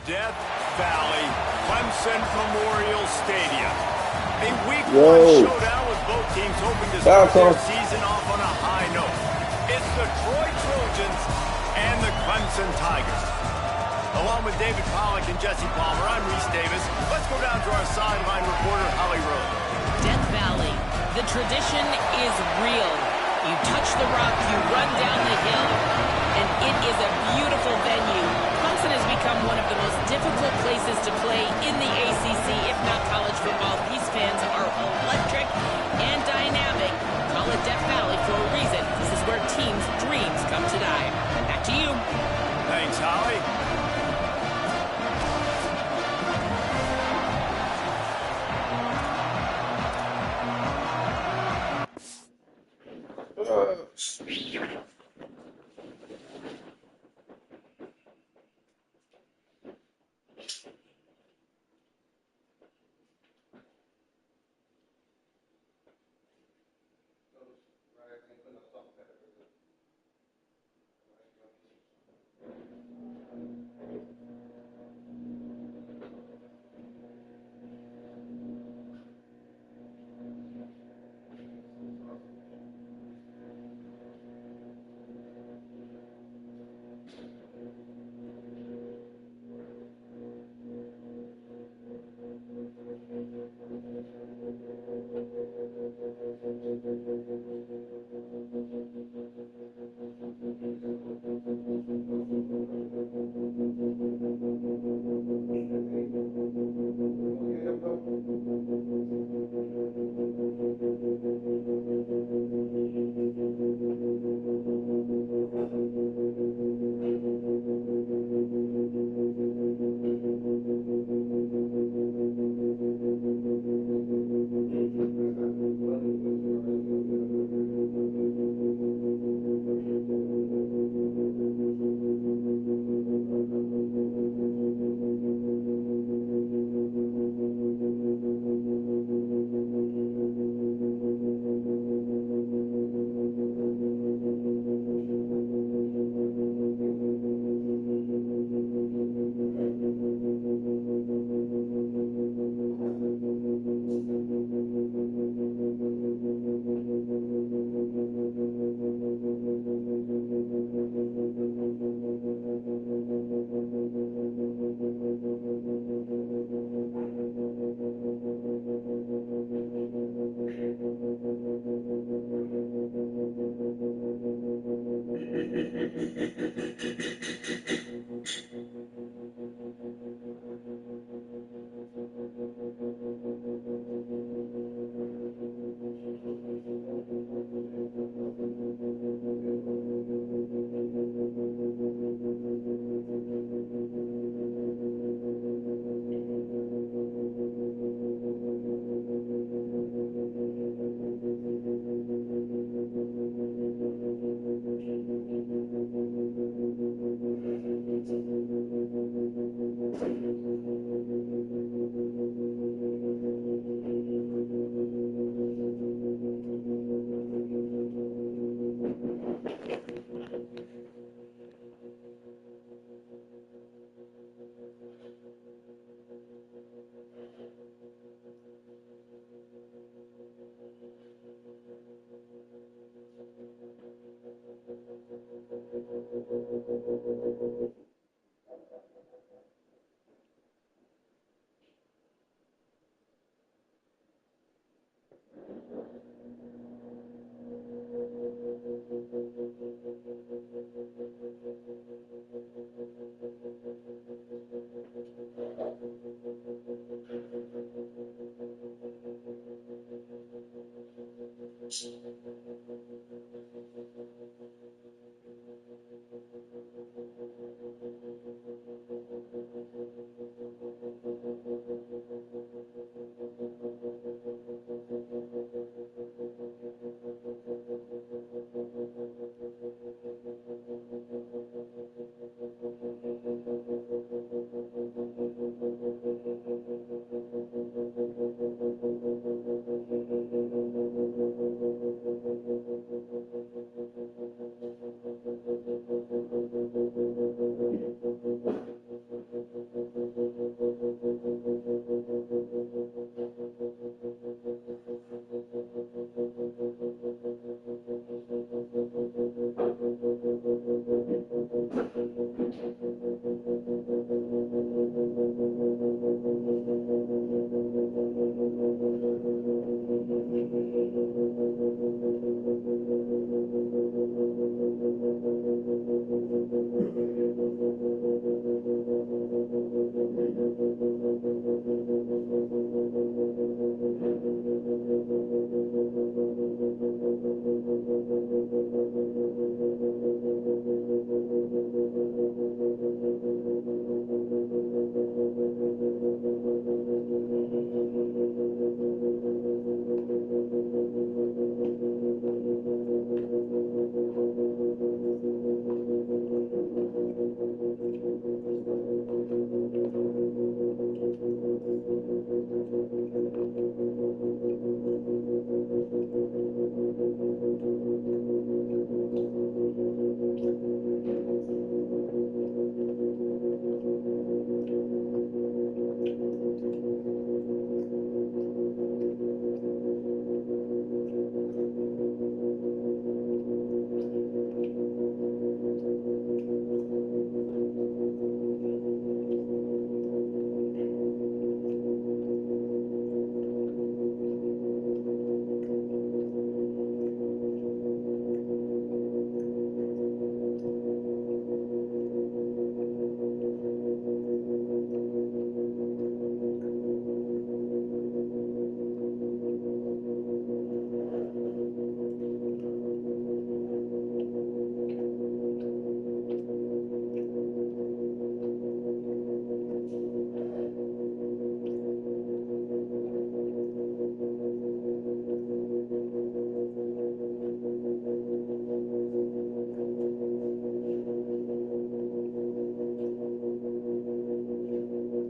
Death Valley Clemson Memorial Stadium. A week one showdown with both teams hoping to start their season off on a high note. It's the Troy Trojans and the Clemson Tigers. Along with David Pollack and Jesse Palmer, I'm Reese Davis. Let's go down to our sideline reporter, Holly Rowe. Death Valley, the tradition is real. You touch the rock, you run down the hill, and it is a beautiful venue. Clemson has become one of the most difficult places to play in the ACC, if not college football. These fans are electric and dynamic. Call it Death Valley for a reason. This is where teams' dreams come to die. Back to you. Thanks, Holly.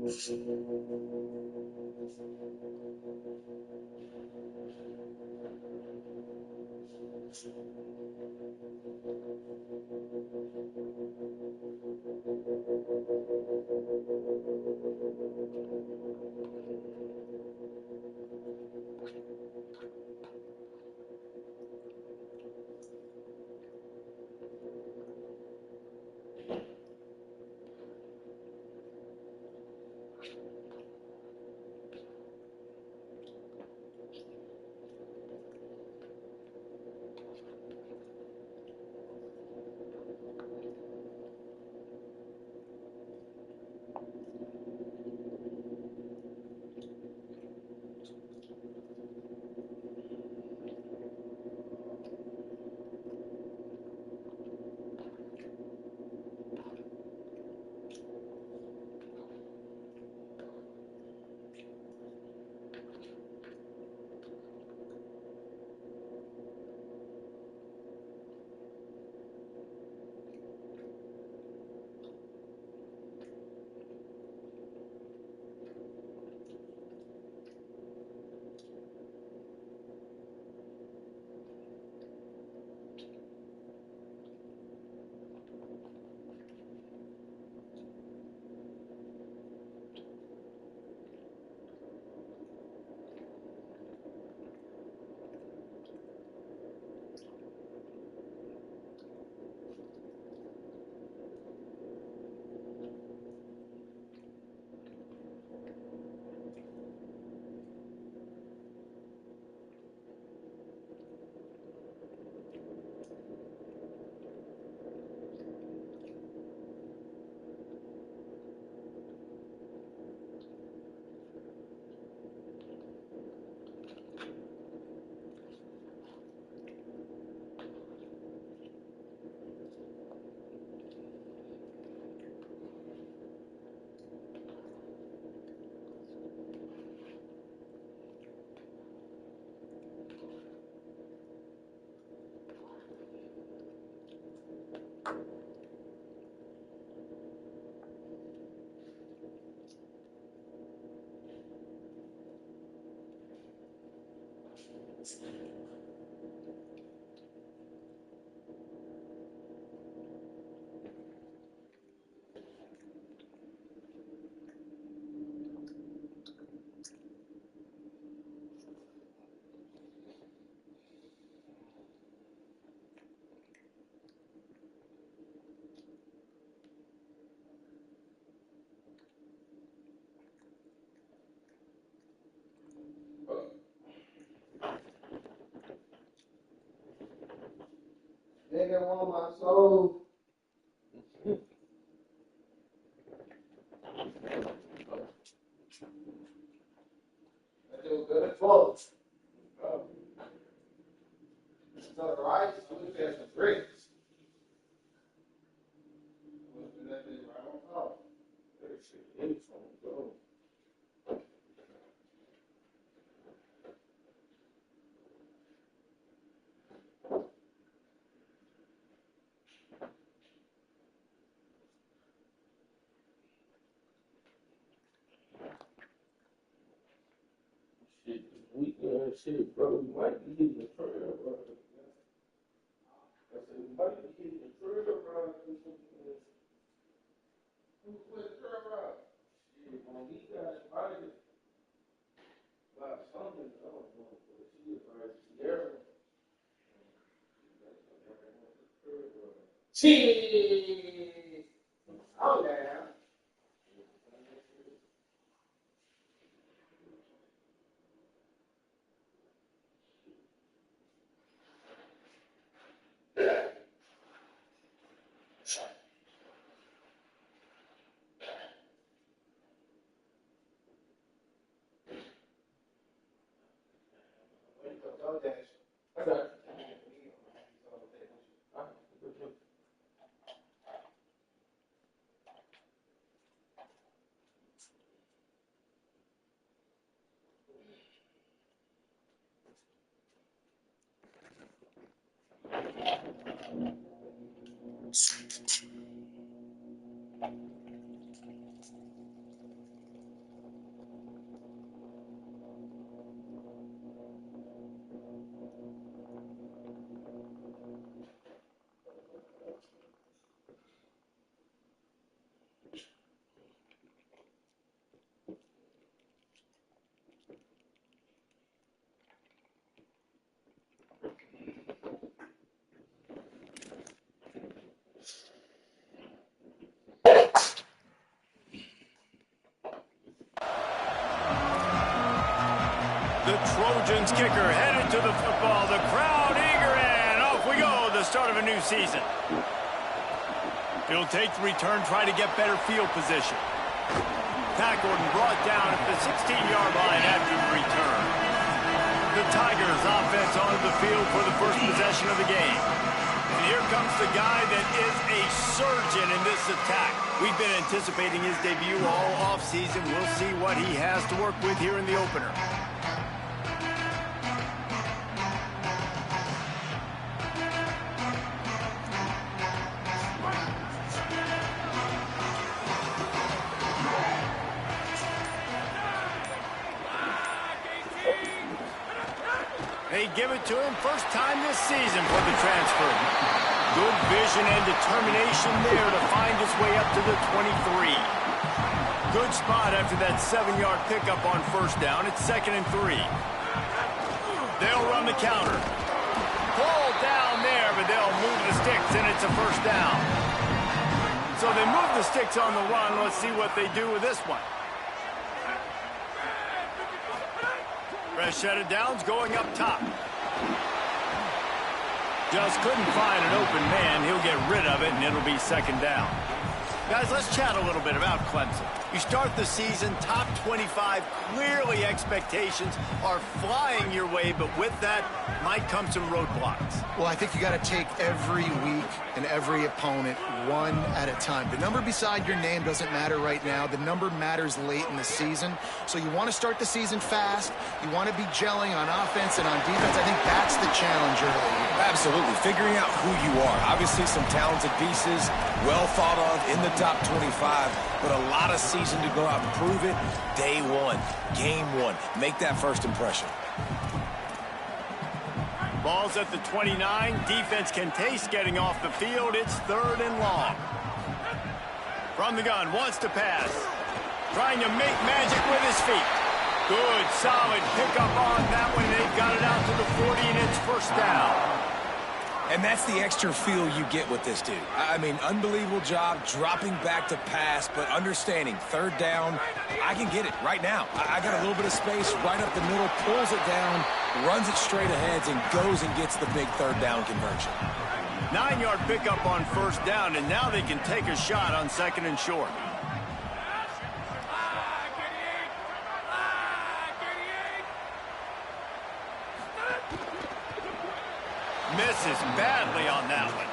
Nigga want my soul. That was good as fuck. So the rice, we had some drinks. That thing right on top. Shit, weekend shit, bro. We might be hitting the trail, bro. I said, we might be hitting the trail, bro. Who put the trail, bro? Shit, when we got invited by something, I don't know, but she invited Sierra. Shit! Oh, damn. I got it. The Trojans kicker headed to the football. The crowd eager, and off we go. The start of a new season. He'll take the return, try to get better field position. Tackled and brought down at the 16-yard line after the return. The Tigers offense onto the field for the first possession of the game. And here comes the guy that is a surgeon in this attack. We've been anticipating his debut all offseason. We'll see what he has to work with here in the opener. They give it to him first time this season for the transfer. Good vision and determination there to find his way up to the 23. Good spot after that 7-yard pickup on first down. It's 2nd and 3. They'll run the counter. Pulled down there, but they'll move the sticks, and it's a first down. So they move the sticks on the run. Let's see what they do with this one. Fresh set of downs going up top. Just couldn't find an open man. He'll get rid of it, and it'll be 2nd down. Guys, let's chat a little bit about Clemson. You start the season top 25. Clearly expectations are flying your way, but with that might come some roadblocks. Well, I think you got to take every week and every opponent one at a time. The number beside your name doesn't matter right now. The number matters late in the season. So you want to start the season fast. You want to be gelling on offense and on defense. I think that's the challenge early. Absolutely. Figuring out who you are. Obviously some talented pieces, well thought of in the top 25, but a lot of season to go out and prove it. Day one, game one. Make that first impression. Ball's at the 29. Defense can taste getting off the field. It's 3rd and long. From the gun, wants to pass. Trying to make magic with his feet. Good, solid pickup on that one. They've got it out to the 40, and it's first down. And that's the extra feel you get with this dude. I mean, unbelievable job dropping back to pass, but understanding 3rd down, I can get it right now. I got a little bit of space right up the middle, pulls it down, runs it straight ahead, and goes and gets the big 3rd down conversion. 9-yard pickup on first down, and now they can take a shot on 2nd and short. Misses badly on that one.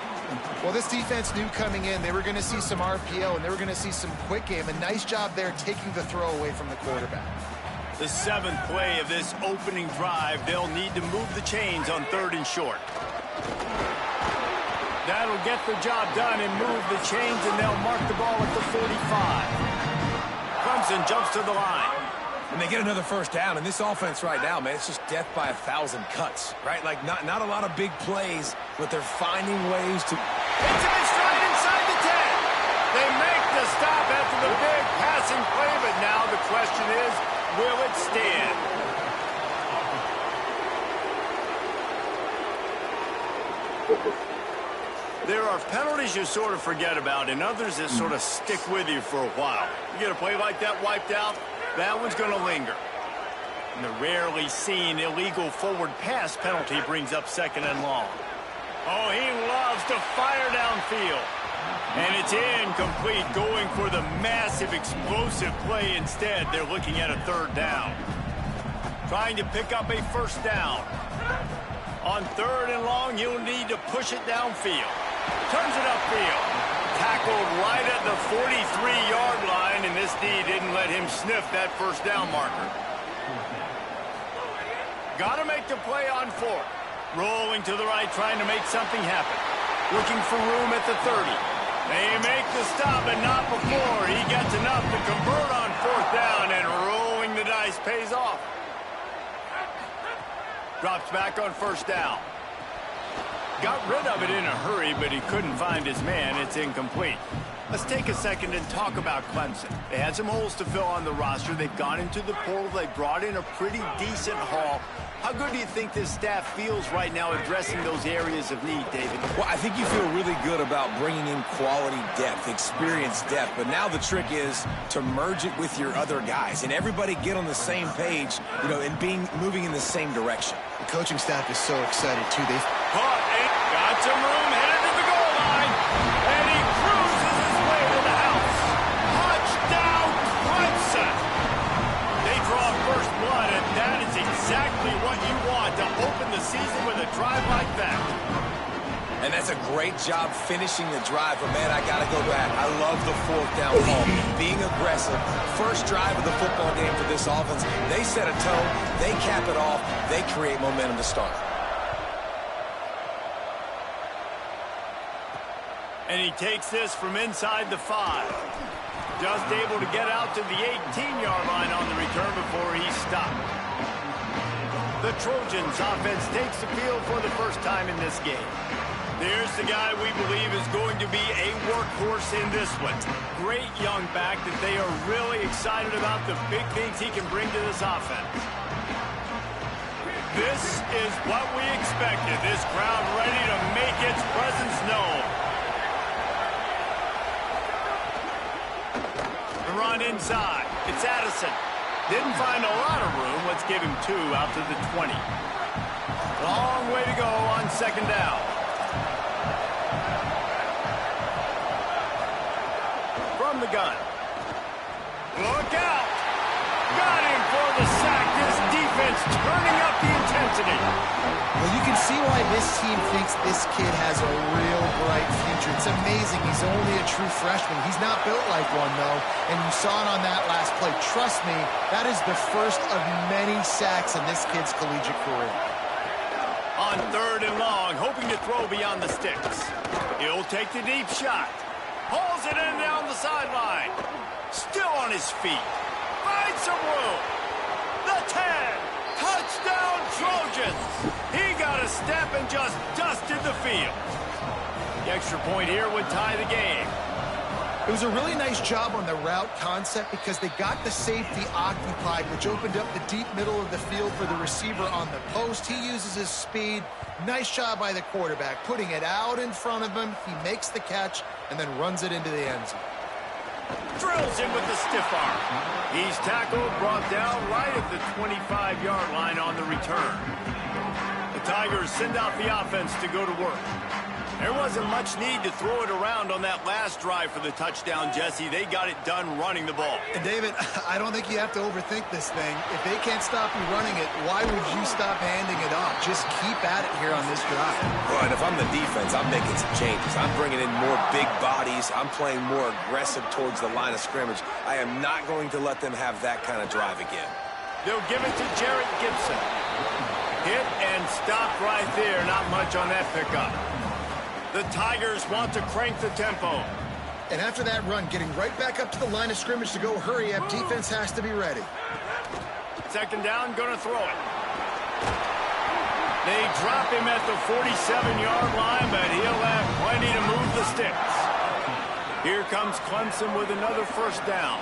Well, this defense knew coming in they were going to see some RPO and they were going to see some quick game. A nice job there taking the throw away from the quarterback. The 7th play of this opening drive, they'll need to move the chains on 3rd and short. That'll get the job done and move the chains, and they'll mark the ball at the 45. Clemson jumps to the line. And they get another first down, and this offense right now, man, it's just death by 1,000 cuts, right? Like, not a lot of big plays, but they're finding ways to... It's in stride inside the 10. They make the stop after the big passing play, but now the question is, will it stand? There are penalties you sort of forget about, and others that sort of stick with you for a while. You get a play like that wiped out, that one's going to linger. And the rarely seen illegal forward pass penalty brings up 2nd and long. Oh, he loves to fire downfield. And it's incomplete, going for the massive explosive play instead. They're looking at a 3rd down. Trying to pick up a first down. On 3rd and long, you'll need to push it downfield. Turns it upfield. Tackled right at the 43-yard line, and this D didn't let him sniff that first down marker. Got to make the play on 4th. Rolling to the right, trying to make something happen. Looking for room at the 30. They make the stop, but not before. He gets enough to convert on 4th down, and rolling the dice pays off. Drops back on first down. Got rid of it in a hurry, but he couldn't find his man. It's incomplete. Let's take a second and talk about Clemson. They had some holes to fill on the roster. They've gone into the portal. They brought in a pretty decent haul. How good do you think this staff feels right now addressing those areas of need, David? Well, I think you feel really good about bringing in quality depth, experience depth, but now the trick is to merge it with your other guys and everybody get on the same page, you know, and moving in the same direction. The coaching staff is so excited, too. They've caught it, got some room, headed to the goal line, and he cruises his way to the house. Touchdown, Clemson! They draw first blood, and that is exactly what you want to open the season with a drive like that. And that's a great job finishing the drive, but man, I gotta go back. I love the fourth down call. Being aggressive, first drive of the football game for this offense. They set a tone, they cap it off, they create momentum to start. And he takes this from inside the 5. Just able to get out to the 18-yard line on the return before he's stopped. The Trojans offense takes the field for the first time in this game. There's the guy we believe is going to be a workhorse in this one. Great young back that they are really excited about the big things he can bring to this offense. This is what we expected. This crowd ready to make its presence known. The run inside. It's Addison. Didn't find a lot of room. Let's give him 2 out to the 20. Long way to go on second down. From the gun. Look out. Got him for the sack. This defense turning up the intensity. Well, you can see why this team thinks this kid has a real bright future. It's amazing. He's only a true freshman. He's not built like one, though, and you saw it on that last play. Trust me, that is the first of many sacks in this kid's collegiate career. On third and long, hoping to throw beyond the sticks. He'll take the deep shot. Pulls it in down the sideline. Still on his feet. Finds some room. The 10. Touchdown, Trojans. He got a step and just dusted the field. The extra point here would tie the game. It was a really nice job on the route concept because they got the safety occupied, which opened up the deep middle of the field for the receiver on the post. He uses his speed. Nice job by the quarterback, putting it out in front of him. He makes the catch and then runs it into the end zone. Drills in with the stiff arm. He's tackled, brought down right at the 25-yard line on the return. The Tigers send out the offense to go to work. There wasn't much need to throw it around on that last drive for the touchdown, Jesse. They got it done running the ball. And David, I don't think you have to overthink this thing. If they can't stop you running it, why would you stop handing it off? Just keep at it here on this drive. Well, and if I'm the defense, I'm making some changes. I'm bringing in more big bodies. I'm playing more aggressive towards the line of scrimmage. I am not going to let them have that kind of drive again. They'll give it to Jarrett Gibson. Hit and stop right there. Not much on that pickup. The Tigers want to crank the tempo. And after that run, getting right back up to the line of scrimmage to go hurry up, defense has to be ready. Second down, going to throw it. They drop him at the 47-yard line, but he'll have plenty to move the sticks. Here comes Clemson with another first down.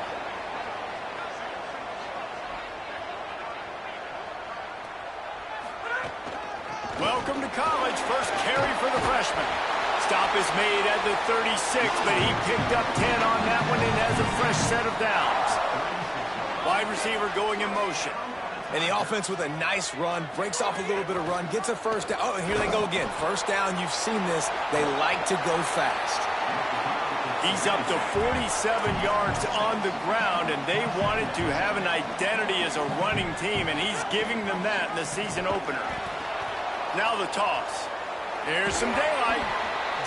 Welcome to college. First carry for the freshman. Stop is made at the 36, but he picked up 10 on that one and has a fresh set of downs. Wide receiver going in motion. And the offense with a nice run, breaks off a little bit of run, gets a first down. Oh, and here they go again. First down, you've seen this. They like to go fast. He's up to 47 yards on the ground, and they wanted to have an identity as a running team, and he's giving them that in the season opener. Now the toss. There's some daylight.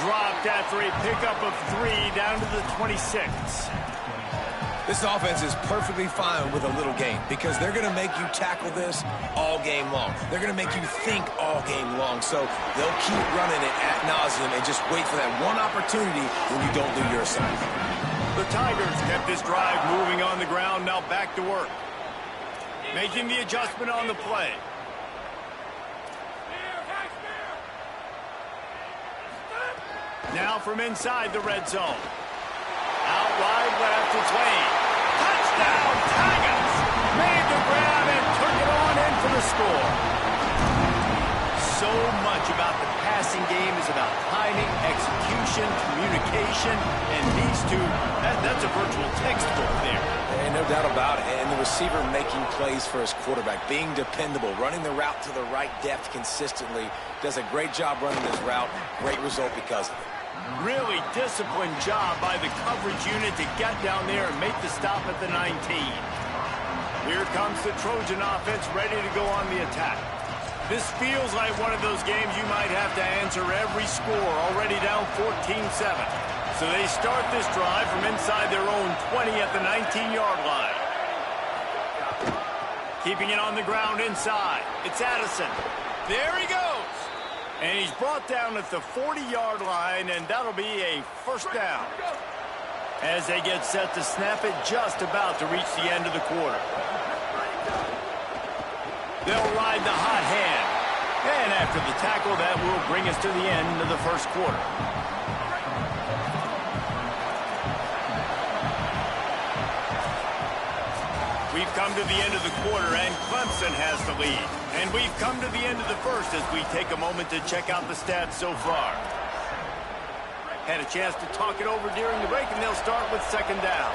Dropped after a pickup of 3 down to the 26. This offense is perfectly fine with a little game because they're going to make you tackle this all game long. They're going to make you think all game long. So they'll keep running it ad nauseum and just wait for that one opportunity when you don't do your assignment. The Tigers kept this drive moving on the ground. Now back to work. Making the adjustment on the play. Now from inside the red zone. wide left. It's Lane. Touchdown, Tigers! Made the grab and took it on in for the score. So much about the passing game is about timing, execution, communication, and these two, that's a virtual textbook there. And no doubt about it. And the receiver making plays for his quarterback, being dependable, running the route to the right depth consistently. Does a great job running this route. Great result because of it. Really disciplined job by the coverage unit to get down there and make the stop at the 19. Here comes the Trojan offense ready to go on the attack. This feels like one of those games you might have to answer every score, already down 14-7. So they start this drive from inside their own 20 at the 19-yard line. Keeping it on the ground inside. It's Addison. There he goes. And he's brought down at the 40-yard line, and that'll be a first down. As they get set to snap it, just about to reach the end of the quarter. They'll ride the hot hand. And after the tackle, that will bring us to the end of the first quarter. We've come to the end of the quarter, and Clemson has the lead. And we've come to the end of the first as we take a moment to check out the stats so far. Had a chance to talk it over during the break, and they'll start with second down.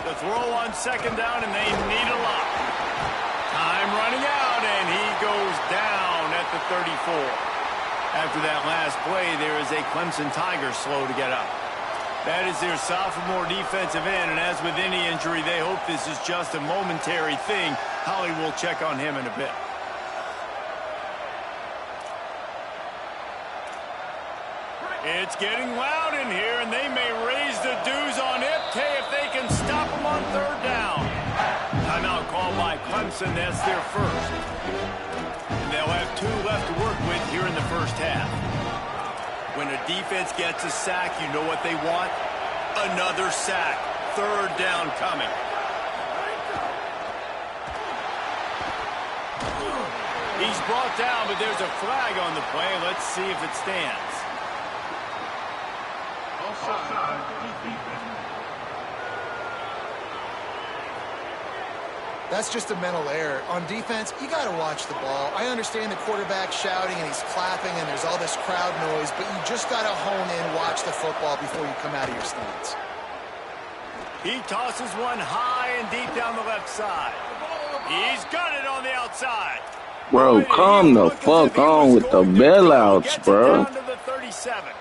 The throw on second down, and they need a lot. Time running out, and he goes down at the 34. After that last play, there is a Clemson Tiger slow to get up. That is their sophomore defensive end, and as with any injury, they hope this is just a momentary thing. Holly will check on him in a bit. It's getting loud in here, and they may raise the dues on Ipte if they can stop them on third down. Timeout called by Clemson. That's their first. And they'll have 2 left to work with here in the first half. When a defense gets a sack, you know what they want? Another sack. Third down coming. He's brought down, but there's a flag on the play. Let's see if it stands. That's just a mental error. On defense, you got to watch the ball. I understand the quarterback shouting and he's clapping and there's all this crowd noise, but you just got to hone in, watch the football before you come out of your stance. He tosses one high and deep down the left side. He's got it on the outside. Bro, calm the fuck on with the bailouts, bro. Down to the 37.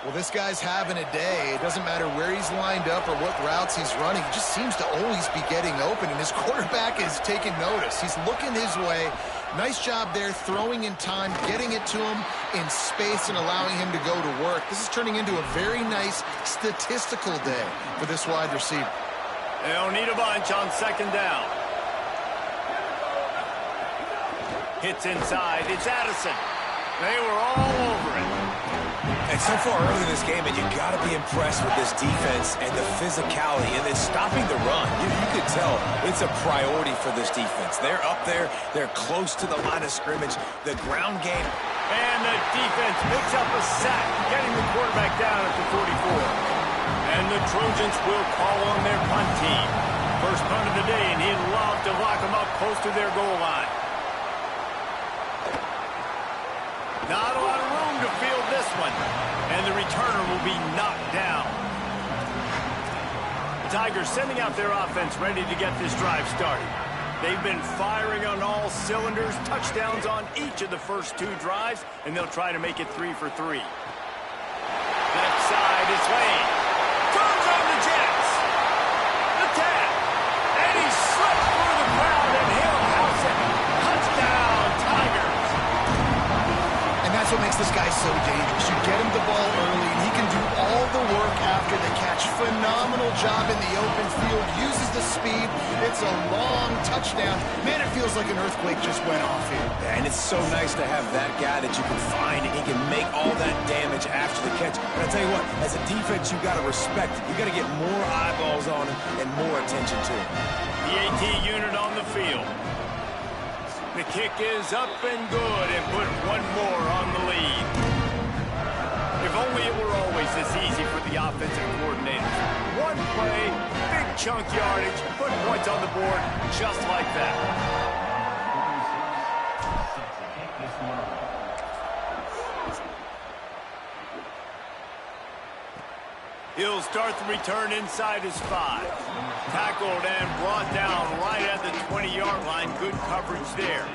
Well, this guy's having a day. It doesn't matter where he's lined up or what routes he's running. He just seems to always be getting open, and his quarterback is taking notice. He's looking his way. Nice job there, throwing in time, getting it to him in space and allowing him to go to work. This is turning into a very nice statistical day for this wide receiver. They'll need a bunch on second down. Hits inside. It's Addison. They were all over it. And so far early in this game, and you got to be impressed with this defense and the physicality and then stopping the run. You could tell it's a priority for this defense. They're up there. They're close to the line of scrimmage. The ground game. And the defense picks up a sack, getting the quarterback down at the 44. And the Trojans will call on their punt team. First punt of the day, and he'd love to lock them up close to their goal line. Not a lot of room to field this one. And the returner will be knocked down. The Tigers sending out their offense ready to get this drive started. They've been firing on all cylinders, touchdowns on each of the first 2 drives, and they'll try to make it 3 for 3. Left side is Lane. Throws on the Jets. The tap. And he slips through the crowd, and he'll house it. Touchdown, Tigers. And that's what makes this guy so dangerous. You get him the ball early, and he can do all the work after the catch. Phenomenal job in the open field. Uses the speed. It's a long touchdown. Man, it feels like an earthquake just went off here. And it's so nice to have that guy that you can find, and he can make all that damage after the catch. But I tell you what, as a defense, you got to respect it. You got to get more eyeballs on him and more attention to him. The AT unit on the field. The kick is up and good and put one more on the lead. If only it were always this easy for the offensive coordinators. One play, big chunk yardage, put points on the board just like that. He'll start the return inside his 5. Tackled and brought down right at the 20-yard line. Good coverage there.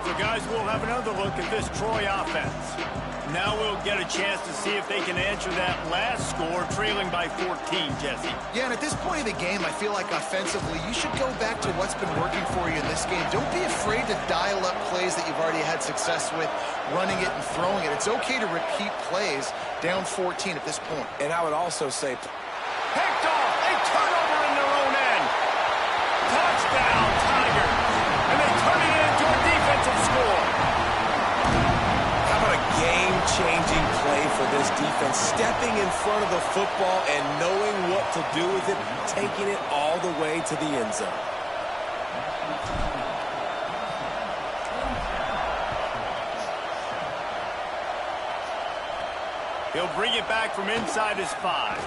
So, guys, we'll have another look at this Troy offense. Now we'll get a chance to see if they can answer that last score, trailing by 14, Jesse. Yeah, and at this point of the game, I feel like offensively, you should go back to what's been working for you in this game. Don't be afraid to dial up plays that you've already had success with, running it and throwing it. It's okay to repeat plays down 14 at this point. And I would also say, picked off, a turnover in their own end. Touchdown, Tigers. And they turn it into a defensive score. how about a game-changing play for this defense? Stepping in front of the football and knowing what to do with it, taking it all the way to the end zone. He'll bring it back from inside his 5.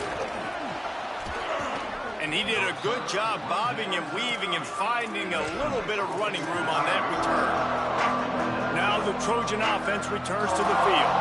And he did a good job bobbing and weaving and finding a little bit of running room on that return. Now the Trojan offense returns to the field.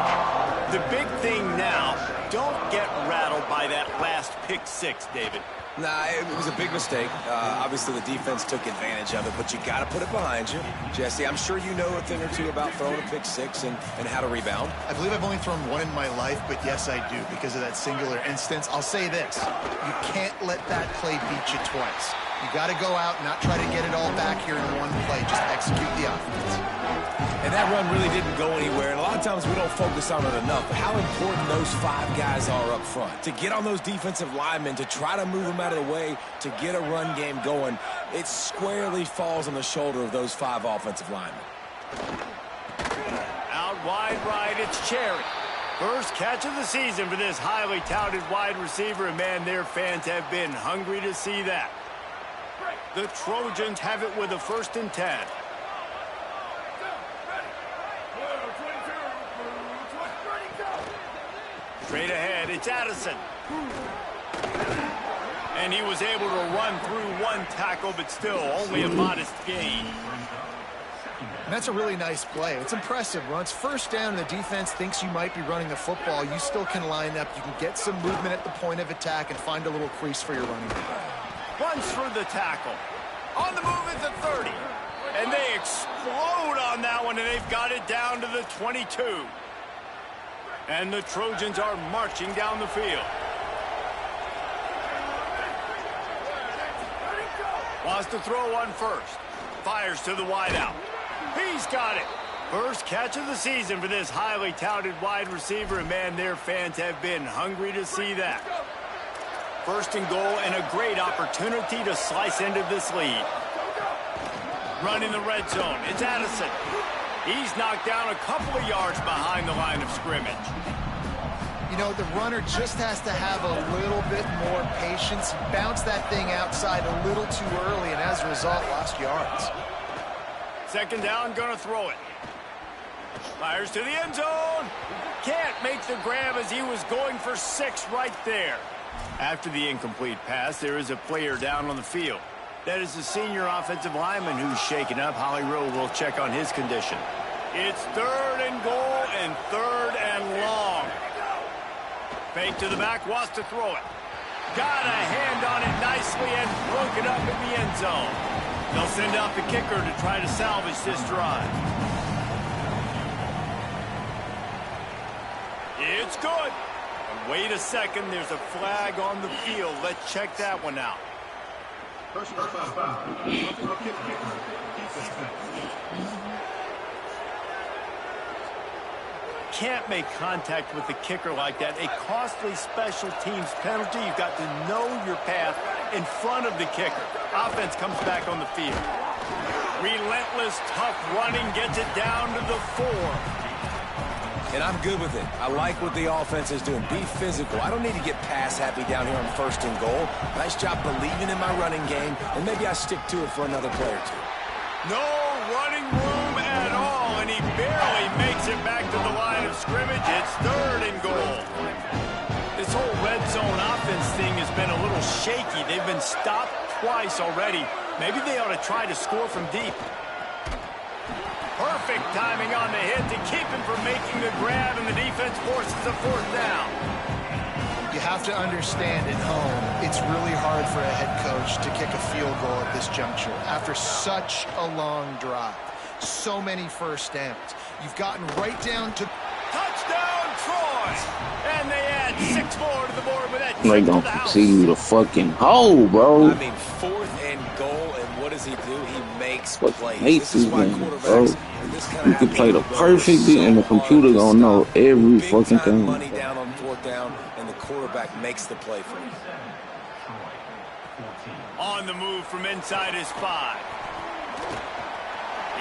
The big thing now, don't get rattled by that last pick 6, David. Nah, it was a big mistake. Obviously, the defense took advantage of it, but you got to put it behind you. Jesse, I'm sure you know a thing or two about throwing a pick 6 and how to rebound. I believe I've only thrown one in my life, but yes, I do, because of that singular instance. I'll say this. You can't let that play beat you twice. You got to go out and not try to get it all back here in one play. Just execute the offense. And that run really didn't go anywhere, and a lot of times we don't focus on it enough, but how important those 5 guys are up front. To get on those defensive linemen, to try to move them out of the way, to get a run game going, it squarely falls on the shoulder of those 5 offensive linemen. Out wide right, it's Cherry. First catch of the season for this highly touted wide receiver, and man, their fans have been hungry to see that. The Trojans have it with a 1st and 10. Straight ahead, it's Addison. And he was able to run through one tackle, but still only a modest gain. And that's a really nice play. It's impressive. Once first down and the defense thinks you might be running the football, you still can line up. You can get some movement at the point of attack and find a little crease for your running back. Runs through the tackle. On the move at the 30. And they explode on that one, and they've got it down to the 22. And the Trojans are marching down the field. Wants to throw one first. Fires to the wideout. He's got it. First catch of the season for this highly touted wide receiver, and man, their fans have been hungry to see that. 1st and goal, and a great opportunity to slice into this lead. Running the red zone, it's Addison. He's knocked down a couple of yards behind the line of scrimmage. You know, the runner just has to have a little bit more patience. He bounced that thing outside a little too early, and as a result, lost yards. 2nd down, gonna throw it. Fires to the end zone. Can't make the grab as he was going for 6 right there. After the incomplete pass, there is a player down on the field. That is the senior offensive lineman who's shaken up. Holly Rowe will check on his condition. It's 3rd and goal and 3rd and long. Fake to the back, wants to throw it. Got a hand on it nicely and broke it up in the end zone. They'll send out the kicker to try to salvage this drive. It's good. And wait a second, there's a flag on the field. Let's check that one out. Can't make contact with the kicker like that. A costly special teams penalty. You've got to know your path in front of the kicker. Offense comes back on the field. Relentless, tough running gets it down to the 4. And I'm good with it. I like what the offense is doing. Be physical. I don't need to get pass happy down here on 1st and goal. Nice job believing in my running game, and maybe I stick to it for another play or 2. No running room at all, and he barely makes it back to the line of scrimmage. It's 3rd and goal. This whole red zone offense thing has been a little shaky. They've been stopped twice already. Maybe they ought to try to score from deep. Perfect timing on the hit to keep him from making the grab, and the defense forces a 4th down. You have to understand at home, it's really hard for a head coach to kick a field goal at this juncture. After such a long drive, so many first downs, you've gotten right down to... Touchdown, Troy! And they add 6 more to the board with that They trip to the gonna house. see you the fucking hole, bro. I mean, 4th and goal, and what does he do? He makes Fucking plays. hate This is this why game, quarterbacks... bro. This kind You of can play the happens perfect so and the hard computer to gonna know stop. every Big fucking time thing. money down on 4th down, and the quarterback makes the play for you. On the move from inside his 5.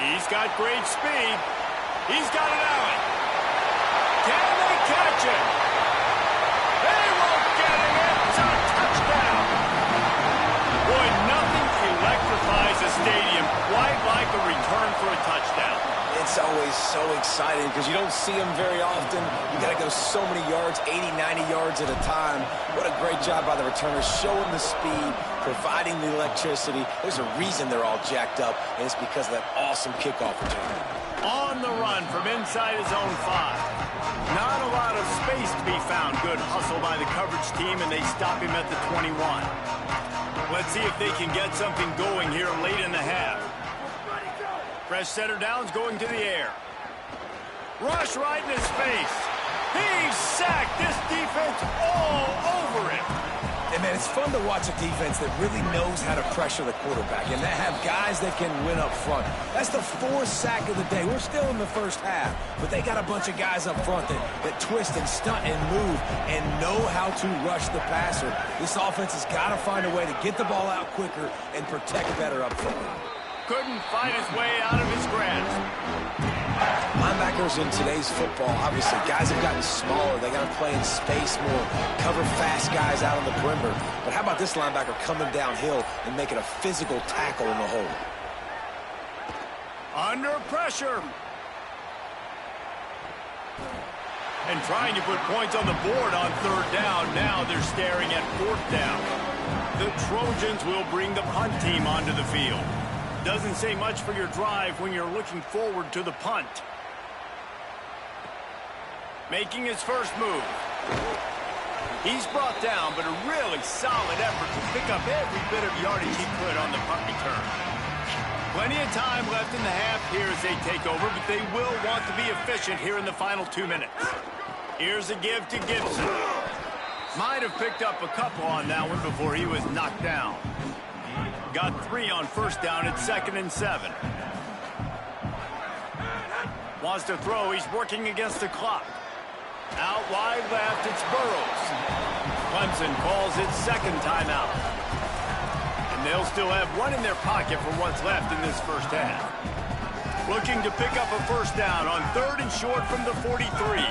He's got great speed. He's got it out. Can they catch him? They won't get him. It's a touchdown. Boy, nothing electrifies a stadium quite like a return for a touchdown. It's always so exciting because you don't see them very often. You got to go so many yards, 80, 90 yards at a time. What a great job by the returners, showing the speed, providing the electricity. There's a reason they're all jacked up, and it's because of that awesome kickoff return. On the run from inside his own 5. Not a lot of space to be found. Good hustle by the coverage team, and they stop him at the 21. Let's see if they can get something going here late in the half. Fresh setter downs going to the air. Rush right in his face. He's sacked. This defense all over him. And, man, it's fun to watch a defense that really knows how to pressure the quarterback and that have guys that can win up front. That's the 4th sack of the day. We're still in the first half, but they got a bunch of guys up front that twist and stunt and move and know how to rush the passer. This offense has got to find a way to get the ball out quicker and protect better up front. Couldn't fight his way out of his grasp. Linebackers in today's football, obviously, guys have gotten smaller. They got to play in space more, cover fast guys out on the perimeter. But how about this linebacker coming downhill and making a physical tackle in the hole? Under pressure. And trying to put points on the board on 3rd down. Now they're staring at 4th down. The Trojans will bring the punt team onto the field. Doesn't say much for your drive when you're looking forward to the punt. Making his first move. He's brought down, but a really solid effort to pick up every bit of yardage he could on the punt return. Plenty of time left in the half here as they take over, but they will want to be efficient here in the final 2 minutes. Here's a give to Gibson. Might have picked up a couple on that one before he was knocked down. Got 3 on 1st down at 2nd and 7. Wants to throw. He's working against the clock. Out wide left, it's Burrows. Clemson calls its 2nd timeout. And they'll still have 1 in their pocket for what's left in this first half. Looking to pick up a 1st down on 3rd and short from the 43.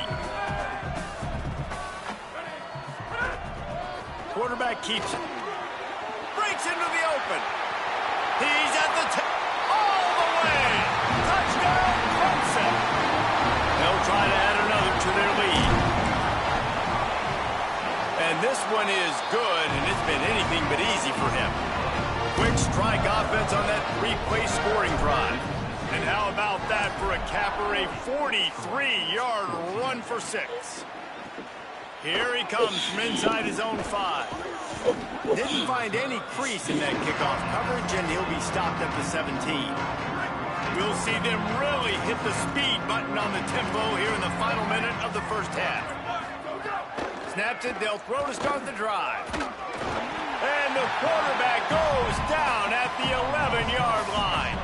Quarterback keeps it. Breaks into the open. He's at the all the way. Touchdown, Clemson. They'll try to add another to their lead. And this one is good, and it's been anything but easy for him. Quick strike offense on that 3-play scoring drive. And how about that for a capper, a 43-yard run for 6. Here he comes from inside his own 5. Didn't find any crease in that kickoff coverage, and he'll be stopped at the 17. We'll see them really hit the speed button on the tempo here in the final minute of the first half. Snaps it, they'll throw to start the drive. And the quarterback goes down at the 11-yard line.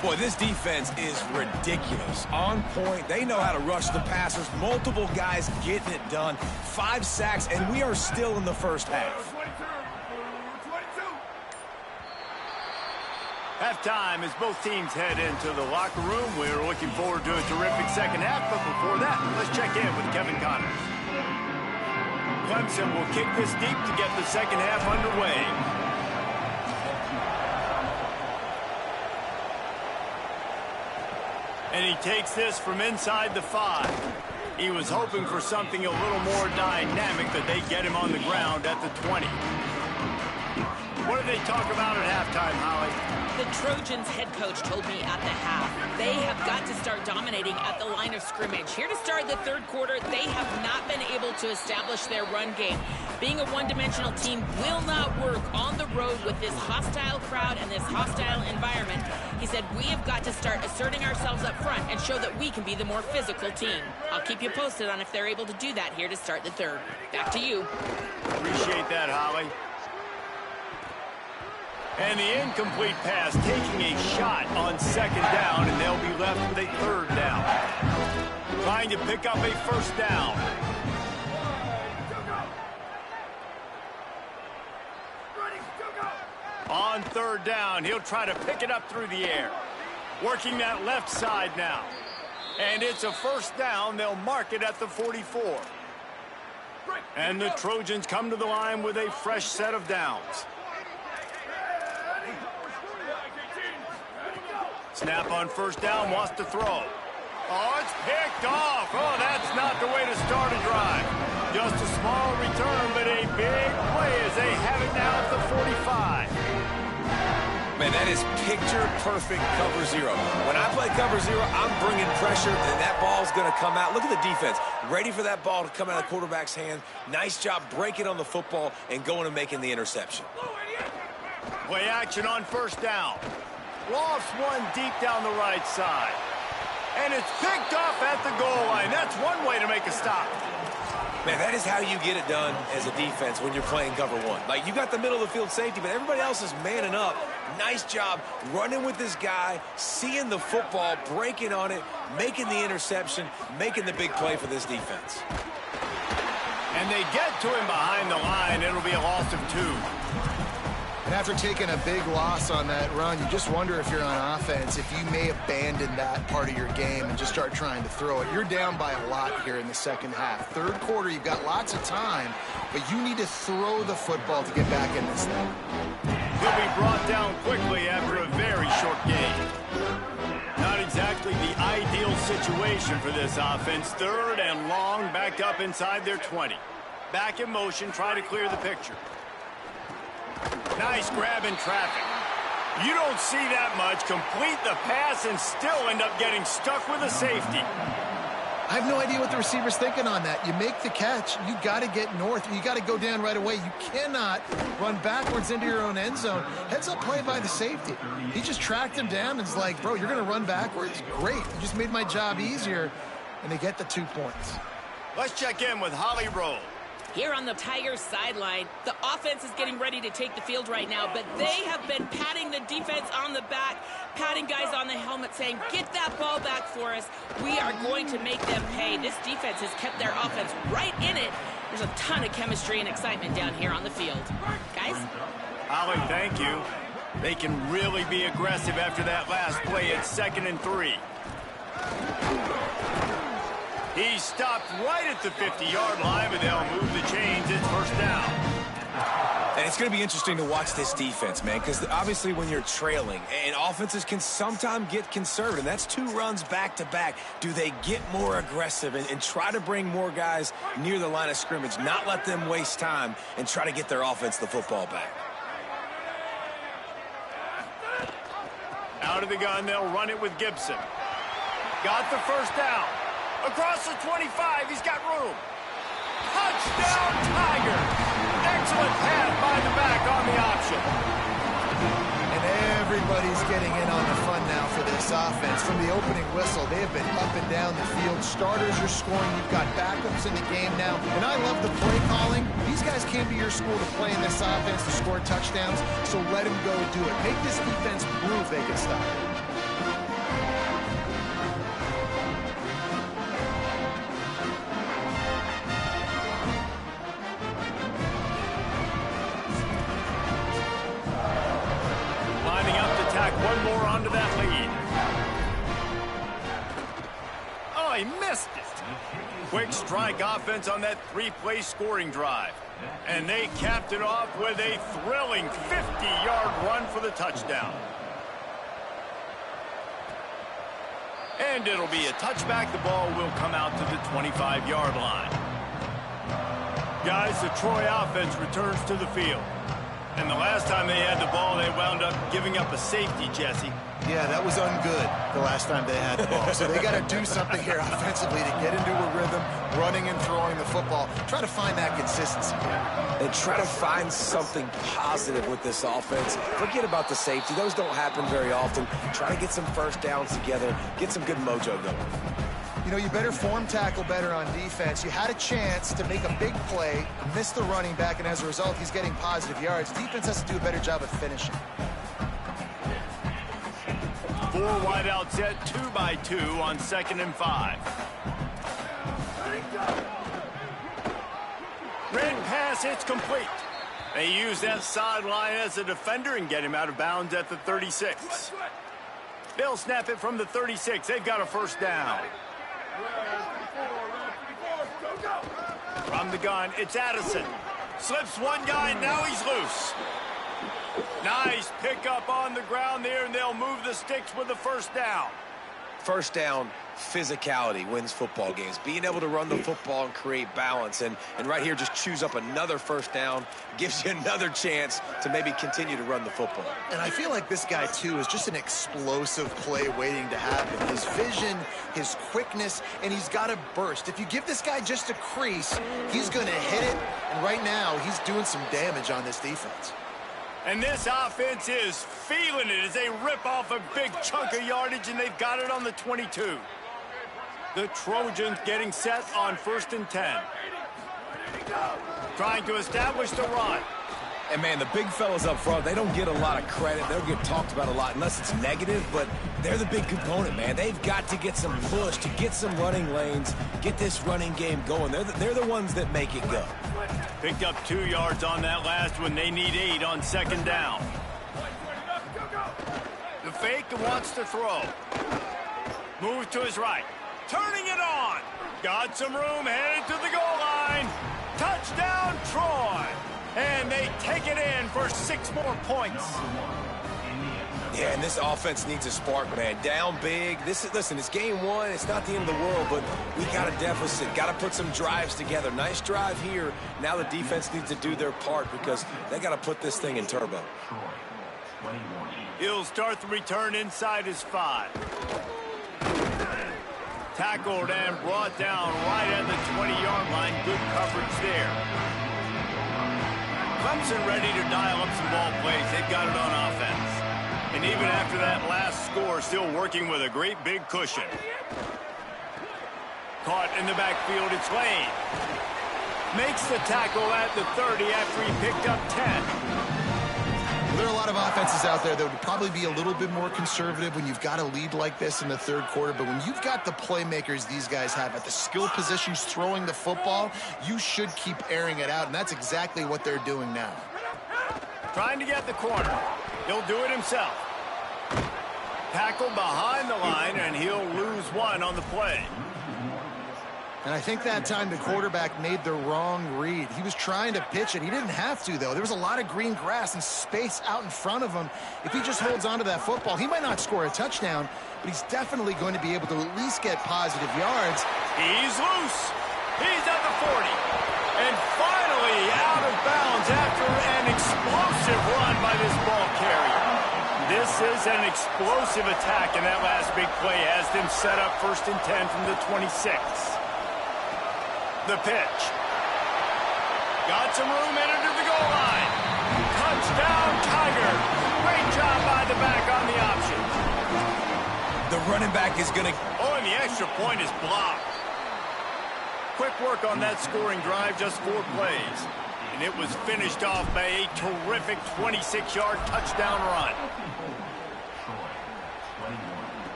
Boy, this defense is ridiculous. On point. They know how to rush the passers. Multiple guys getting it done. 5 sacks, and we are still in the first half. Halftime as both teams head into the locker room. We're looking forward to a terrific second half, but before that, let's check in with Kevin Connors. Clemson will kick this deep to get the second half underway. And he takes this from inside the 5. He was hoping for something a little more dynamic, that they get him on the ground at the 20. What did they talk about at halftime, Holly? The Trojans head coach told me at the half, they have got to start dominating at the line of scrimmage. Here to start the third quarter, they have not been able to establish their run game. Being a one-dimensional team will not work on the road with this hostile crowd and this hostile environment. He said, we have got to start asserting ourselves up front and show that we can be the more physical team. I'll keep you posted on if they're able to do that here to start the third. Back to you. Appreciate that, Holly. And the incomplete pass, taking a shot on second down, and they'll be left with a third down. Trying to pick up a first down. On third down, he'll try to pick it up through the air. Working that left side now. And it's a first down. They'll mark it at the 44. And the Trojans come to the line with a fresh set of downs. Snap on first down, wants to throw. Oh, it's picked off. Oh, that's not the way to start a drive. Just a small return, but a big play as they have it now at the 45. Man, that is picture-perfect cover zero. When I play cover zero, I'm bringing pressure, and that ball's going to come out. Look at the defense. Ready for that ball to come out of the quarterback's hand. Nice job breaking on the football and going and making the interception. Play action on first down. Lofts one deep down the right side. And it's picked off at the goal line. That's one way to make a stop. Man, that is how you get it done as a defense when you're playing cover one. Like, you got the middle of the field safety, but everybody else is manning up. Nice job running with this guy, seeing the football, breaking on it, making the interception, making the big play for this defense. And they get to him behind the line. It'll be a loss of 2. And after taking a big loss on that run, you just wonder if you're on offense, if you may abandon that part of your game and just start trying to throw it. You're down by a lot here in the second half. Third quarter, you've got lots of time, but you need to throw the football to get back in this thing. He'll be brought down quickly after a very short game. Not exactly the ideal situation for this offense. Third and long, backed up inside their 20. Back in motion, try to clear the picture. Nice grab in traffic. You don't see that much. Complete the pass and still end up getting stuck with a safety. I have no idea what the receiver's thinking on that. You make the catch, you got to get north. You got to go down right away. You cannot run backwards into your own end zone. Heads up play by the safety. He just tracked him down and is like, bro, you're going to run backwards? Great. You just made my job easier. And they get the 2 points. Let's check in with Holly Rowe. Here on the Tigers sideline, the offense is getting ready to take the field right now, but they have been patting the defense on the back, patting guys on the helmet, saying, get that ball back for us. We are going to make them pay. This defense has kept their offense right in it. There's a ton of chemistry and excitement down here on the field. Guys? Holly, thank you. They can really be aggressive after that last play at 2nd and 3. He stopped right at the 50-yard line, but they'll move the chains. It's first down. And it's going to be interesting to watch this defense, man, because obviously when you're trailing, and offenses can sometimes get conservative. That's 2 runs back-to-back. Do they get more aggressive and try to bring more guys near the line of scrimmage, not let them waste time, and try to get their offense the football back? Out of the gun, they'll run it with Gibson. Got the first down. Across the 25, he's got room. Touchdown, Tigers! Excellent pass by the back on the option. And everybody's getting in on the fun now for this offense. From the opening whistle, they have been up and down the field. Starters are scoring. You've got backups in the game now. And I love the play calling. These guys came to your school to play in this offense to score touchdowns, so let them go do it. Make this defense prove they can stop it. One more onto that lead. Oh, he missed it. Quick strike offense on that 3-play scoring drive. And they capped it off with a thrilling 50-yard run for the touchdown. And it'll be a touchback. The ball will come out to the 25-yard line. Guys, the Troy offense returns to the field. And the last time they had the ball, they wound up giving up a safety, Jesse. Yeah, that was ungood the last time they had the ball. So they got to do something here offensively to get into a rhythm, running and throwing the football. Try to find that consistency. And try to find something positive with this offense. Forget about the safety. Those don't happen very often. Try to get some first downs together, get some good mojo going. You know, you better form tackle better on defense. You had a chance to make a big play, miss the running back, and as a result, he's getting positive yards. Defense has to do a better job of finishing. 4 wide out set, 2-by-2 on 2nd and 5. Red pass, it's complete. They use that sideline as a defender and get him out of bounds at the 36. They'll snap it from the 36. They've got a first down. From the gun, it's Addison. Slips one guy, now he's loose. Nice pickup on the ground there, and they'll move the sticks with the first down. First down, physicality wins football games. Being able to run the football and create balance. And right here, just choose up another first down, gives you another chance to maybe continue to run the football. And I feel like this guy, too, is just an explosive play waiting to happen. His vision, his quickness, and he's got a burst. If you give this guy just a crease, he's going to hit it. And right now, he's doing some damage on this defense. And this offense is feeling it as they rip off a big chunk of yardage, and they've got it on the 22. The Trojans getting set on 1st and 10. Trying to establish the run. And, man, the big fellas up front, they don't get a lot of credit. They'll get talked about a lot unless it's negative, but they're the big component, man. They've got to get some push, to get some running lanes, get this running game going. They're the ones that make it go. Picked up 2 yards on that last one. They need 8 on 2nd down. The fake wants to throw. Moves to his right. Turning it on. Got some room, headed to the goal line. Touchdown, Troy. And they take it in for 6 more points. Yeah, and this offense needs a spark, man. Down big. Listen, it's game 1. It's not the end of the world, but we got a deficit. Got to put some drives together. Nice drive here. Now the defense needs to do their part because they got to put this thing in turbo. He'll start the return inside his 5. Tackled and brought down right at the 20-yard line. Good coverage there. Clemson ready to dial up some ball plays. They've got it on offense. And even after that last score, still working with a great big cushion. Caught in the backfield, it's Lane. Makes the tackle at the 30 after he picked up 10. There are a lot of offenses out there that would probably be a little bit more conservative when you've got a lead like this in the 3rd quarter. But when you've got the playmakers these guys have at the skill positions throwing the football, you should keep airing it out. And that's exactly what they're doing now. Trying to get the corner. He'll do it himself. Tackled behind the line, and he'll lose 1 on the play. And I think that time the quarterback made the wrong read. He was trying to pitch it. He didn't have to, though. There was a lot of green grass and space out in front of him. If he just holds on to that football, he might not score a touchdown, but he's definitely going to be able to at least get positive yards. He's loose. He's at the 40. And finally out of bounds after an explosive run by this ball carrier. This is an explosive attack, and that last big play has them set up 1st and 10 from the 26. The pitch. Got some room, entered to the goal line. Touchdown, Tiger. Great job by the back on the option. The running back is going to... Oh, and the extra point is blocked. Quick work on that scoring drive, just 4 plays. And it was finished off by a terrific 26-yard touchdown run.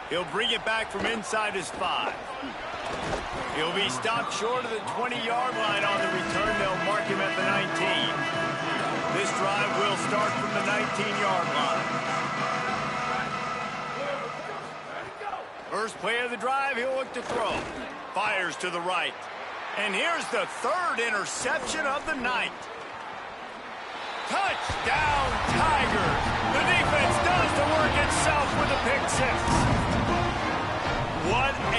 He'll bring it back from inside his 5. He'll be stopped short of the 20-yard line on the return. They'll mark him at the 19. This drive will start from the 19-yard line. First play of the drive, he'll look to throw. Fires to the right. And here's the 3rd interception of the night. Touchdown, Tigers! The defense does the work itself with a pick 6.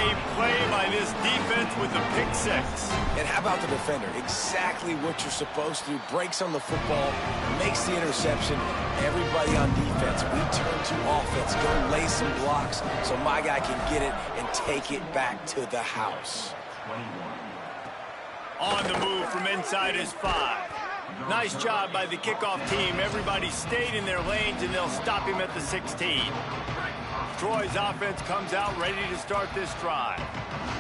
Great play by this defense with the pick six. And how about the defender? Exactly what you're supposed to do. Breaks on the football, makes the interception. Everybody on defense, we turn to offense. Go lay some blocks so my guy can get it and take it back to the house. On the move from inside his 5. Nice job by the kickoff team. Everybody stayed in their lanes, and they'll stop him at the 16. Troy's offense comes out ready to start this drive.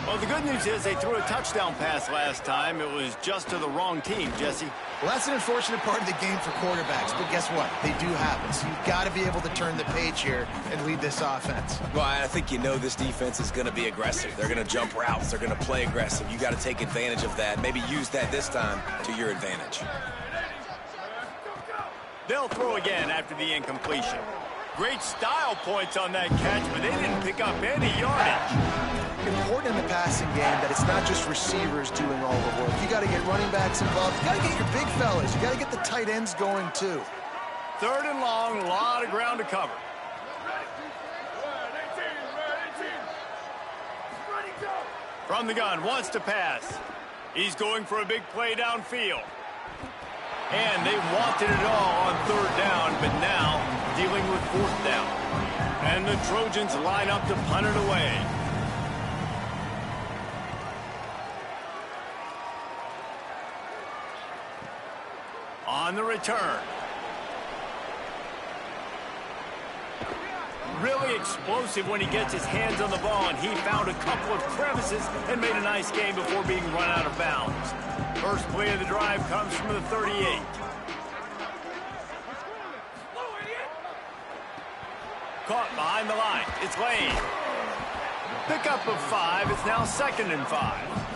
Well, the good news is they threw a touchdown pass last time. It was just to the wrong team, Jesse. Well, that's an unfortunate part of the game for quarterbacks, but guess what? They do happen. So you've got to be able to turn the page here and lead this offense. Well, I think you know this defense is going to be aggressive. They're going to jump routes. They're going to play aggressive. You got to take advantage of that. Maybe use that this time to your advantage. They'll throw again after the incompletion. Great style points on that catch, but they didn't pick up any yardage. Important in the passing game that it's not just receivers doing all the work. You got to get running backs involved. You got to get your big fellas. You got to get the tight ends going too. 3rd and long, a lot of ground to cover. From the gun, wants to pass. He's going for a big play downfield. And they wanted it all on 3rd down, but now dealing with 4th down. And the Trojans line up to punt it away. On the return. Really explosive when he gets his hands on the ball, and he found a couple of crevices and made a nice game before being run out of bounds. First play of the drive comes from the 38. Caught behind the line. It's Lane. Pickup of 5. It's now 2nd and 5.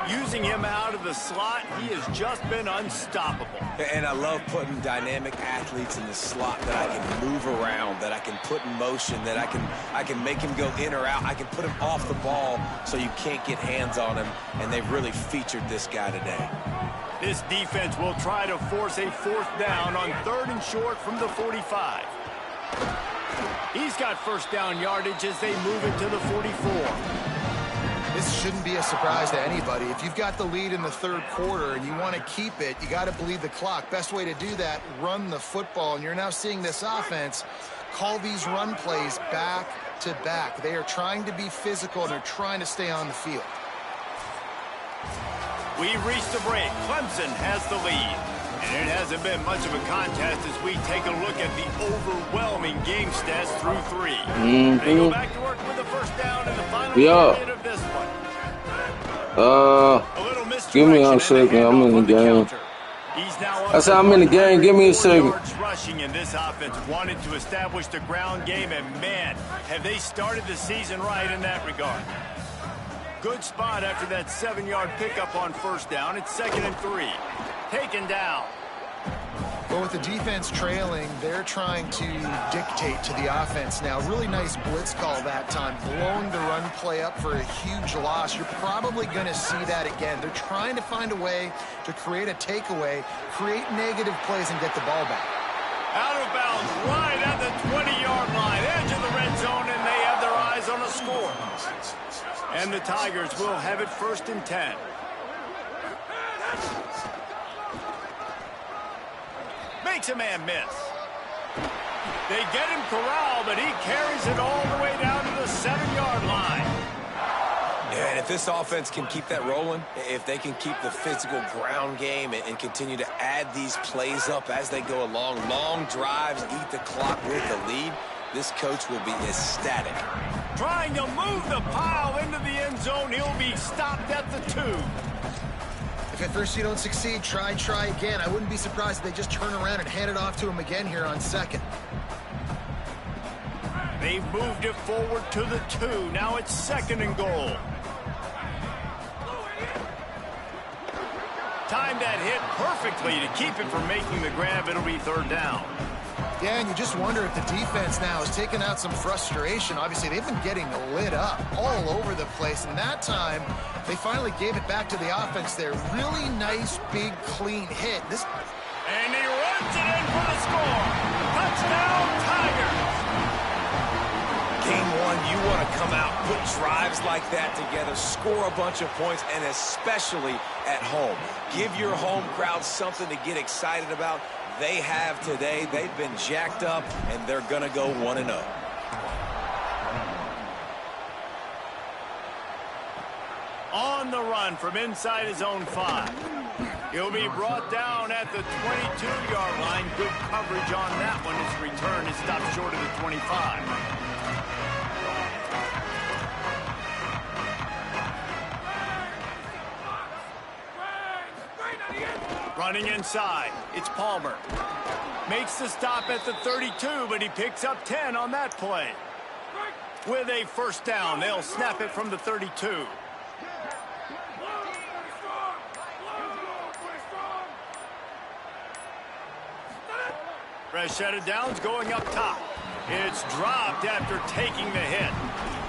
Using him out of the slot, he has just been unstoppable. And I love putting dynamic athletes in the slot that I can move around, that I can put in motion, that I can make him go in or out. I can put him off the ball so you can't get hands on him, and they've really featured this guy today. This defense will try to force a 4th down on 3rd and short from the 45. He's got 1st down yardage as they move it to the 44. This shouldn't be a surprise to anybody. If you've got the lead in the 3rd quarter and you want to keep it, you got to bleed the clock. Best way to do that, run the football. And you're now seeing this offense call these run plays back to back. They are trying to be physical, and they're trying to stay on the field. We've reached the break. Clemson has the lead. And it hasn't been much of a contest as we take a look at the overwhelming game stats through 3. They go back to work with the 1st down in the final period of this one. Give me a second. I'm in the game. I said I'm in the game. Give me a second. Rushing, and this offense wanted to establish the ground game, and man, have they started the season right in that regard. Good spot after that 7-yard pickup on 1st down. It's 2nd and 3. Taken down. But with the defense trailing, they're trying to dictate to the offense now. Really nice blitz call that time, blowing the run play up for a huge loss. You're probably going to see that again. They're trying to find a way to create a takeaway, create negative plays, and get the ball back. Out of bounds, right at the 20-yard line, edge of the red zone, and they have their eyes on a score. And the Tigers will have it 1st and 10. Makes a man miss. They get him corralled, but he carries it all the way down to the 7-yard line. Yeah, and if this offense can keep that rolling, if they can keep the physical ground game and continue to add these plays up as they go along, long drives, eat the clock with the lead, this coach will be ecstatic. Trying to move the pile into the end zone, he'll be stopped at the 2. If at first you don't succeed, try again. I wouldn't be surprised if they just turn around and hand it off to him again here on 2nd. They've moved it forward to the 2. Now it's 2nd and goal. Timed that hit perfectly to keep it from making the grab. It'll be 3rd down. Yeah, and you just wonder if the defense now is taking out some frustration. Obviously, they've been getting lit up all over the place, and that time they finally gave it back to the offense there. Really nice, big, clean hit. And he runs it in for the score. Touchdown, Tigers. Game 1 fun. You want to come out, put drives like that together, score a bunch of points, and especially at home. Give your home crowd something to get excited about. They have today. They've been jacked up, and they're going to go 1-0. On the run from inside his own 5. He'll be brought down at the 22-yard line. Good coverage on that one. His return is stopped short of the 25. Running inside, it's Palmer. Makes the stop at the 32, but he picks up 10 on that play. With a first down, they'll snap it from the 32. Fresh set of downs going up top. It's dropped after taking the hit.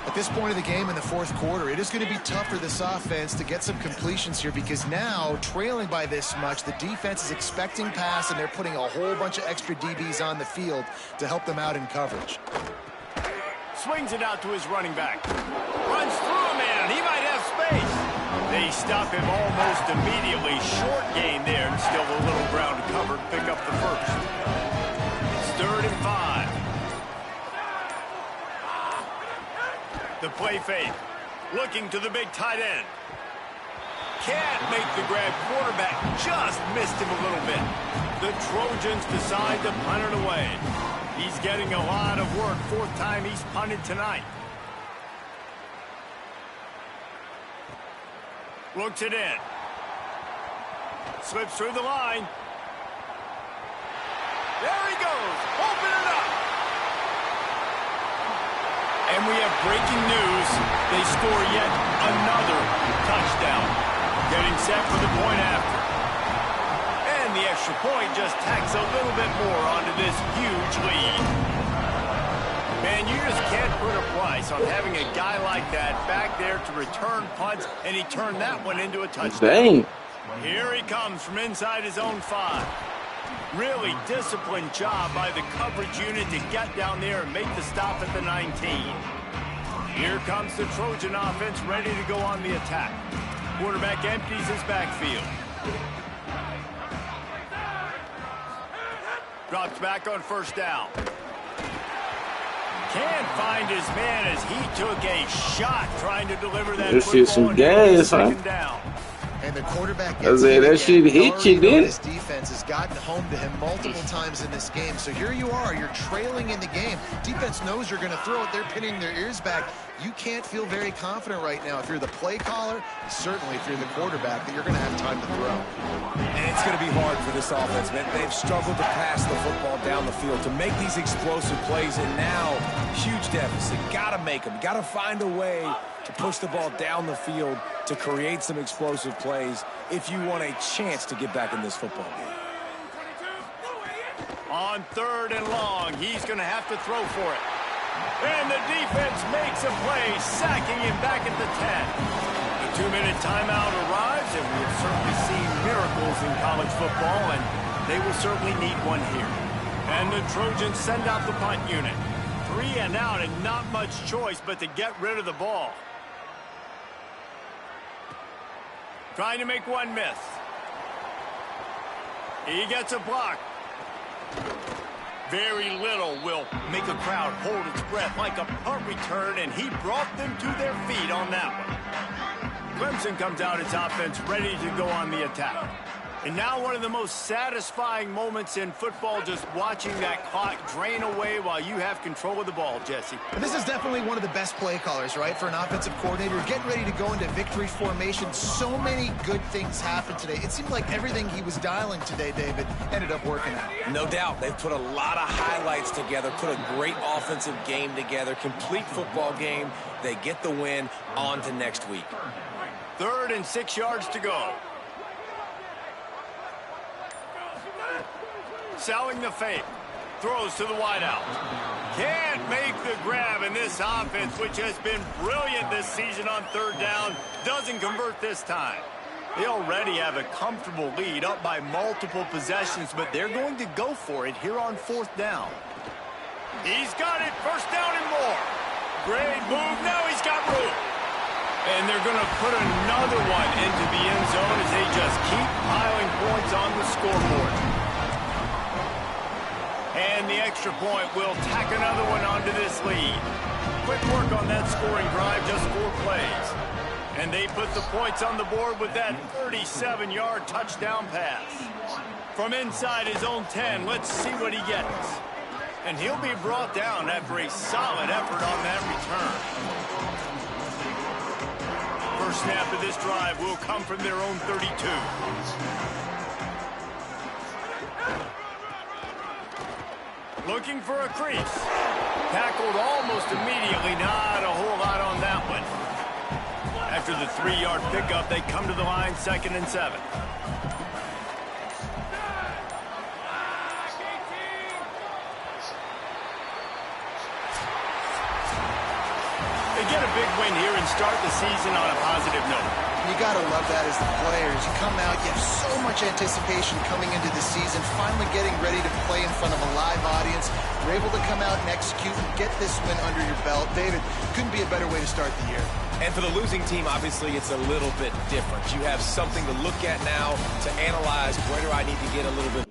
At this point of the game in the fourth quarter, it is going to be tough for this offense to get some completions here because now, trailing by this much, the defense is expecting pass, and they're putting a whole bunch of extra DBs on the field to help them out in coverage. Swings it out to his running back. Runs through a man. He might have space. They stop him almost immediately. Short gain there, and still a little ground to cover to pick up the first. It's 3rd and 5. The play fake. Looking to the big tight end. Can't make the grab. Quarterback just missed him a little bit. The Trojans decide to punt it away. He's getting a lot of work. 4th time he's punted tonight. Looks it in. Slips through the line. There he goes. Open it up. And we have breaking news. They score yet another touchdown. Getting set for the point after. And the extra point just tacks a little bit more onto this huge lead. Man, you just can't put a price on having a guy like that back there to return punts, and he turned that one into a touchdown. Dang. Here he comes from inside his own 5. Really disciplined job by the coverage unit to get down there and make the stop at the 19. Here comes the Trojan offense ready to go on the attack. Quarterback empties his backfield. Drops back on first down. Can't find his man as he took a shot trying to deliver that This is some gas, huh? down. And the quarterback gets that shit hit you, didn't it? His defense has gotten home to him multiple times in this game. So here you are, you're trailing in the game. Defense knows you're going to throw it. They're pinning their ears back. You can't feel very confident right now if you're the play caller, certainly if you're the quarterback, that you're going to have time to throw. And it's going to be hard for this offense, man. They've struggled to pass the football down the field to make these explosive plays, and now huge deficit. Got to make them. Got to find a way to push the ball down the field to create some explosive plays if you want a chance to get back in this football game. On 3rd and long, he's going to have to throw for it. And the defense makes a play, sacking him back at the 10. The 2-minute timeout arrives, and we have certainly seen miracles in college football, and they will certainly need one here. And the Trojans send out the punt unit. 3 and out, and not much choice but to get rid of the ball. Trying to make one miss. He gets a block. Very little will make a crowd hold its breath like a punt return, and he brought them to their feet on that one. Clemson comes out its offense ready to go on the attack. And now one of the most satisfying moments in football, just watching that clock drain away while you have control of the ball, Jesse. This is definitely one of the best play callers, right, for an offensive coordinator. Getting ready to go into victory formation. So many good things happened today. It seemed like everything he was dialing today, David, ended up working out. No doubt. They've put a lot of highlights together, put a great offensive game together, complete football game. They get the win. On to next week. 3rd and 6 yards to go. Selling the fake. Throws to the wideout. Can't make the grab, in this offense, which has been brilliant this season on 3rd down, doesn't convert this time. They already have a comfortable lead, up by multiple possessions, but they're going to go for it here on 4th down. He's got it. 1st down and more. Great move. Now he's got room. And they're going to put another one into the end zone as they just keep piling points on the scoreboard. And the extra point will tack another one onto this lead. Quick work on that scoring drive, just 4 plays. And they put the points on the board with that 37-yard touchdown pass. From inside his own 10, let's see what he gets. And he'll be brought down after a solid effort on that return. First snap of this drive will come from their own 32. Looking for a crease. Tackled almost immediately. Not a whole lot on that one. After the 3-yard pickup, they come to the line 2nd and 7. They get a big win here and start the season on a positive note. You got to love that as the players. You come out, you have so much anticipation coming into the season, finally getting ready to play in front of a live audience. You're able to come out and execute and get this win under your belt. David, couldn't be a better way to start the year. And for the losing team, obviously, it's a little bit different. You have something to look at now to analyze where do I need to get a little bit.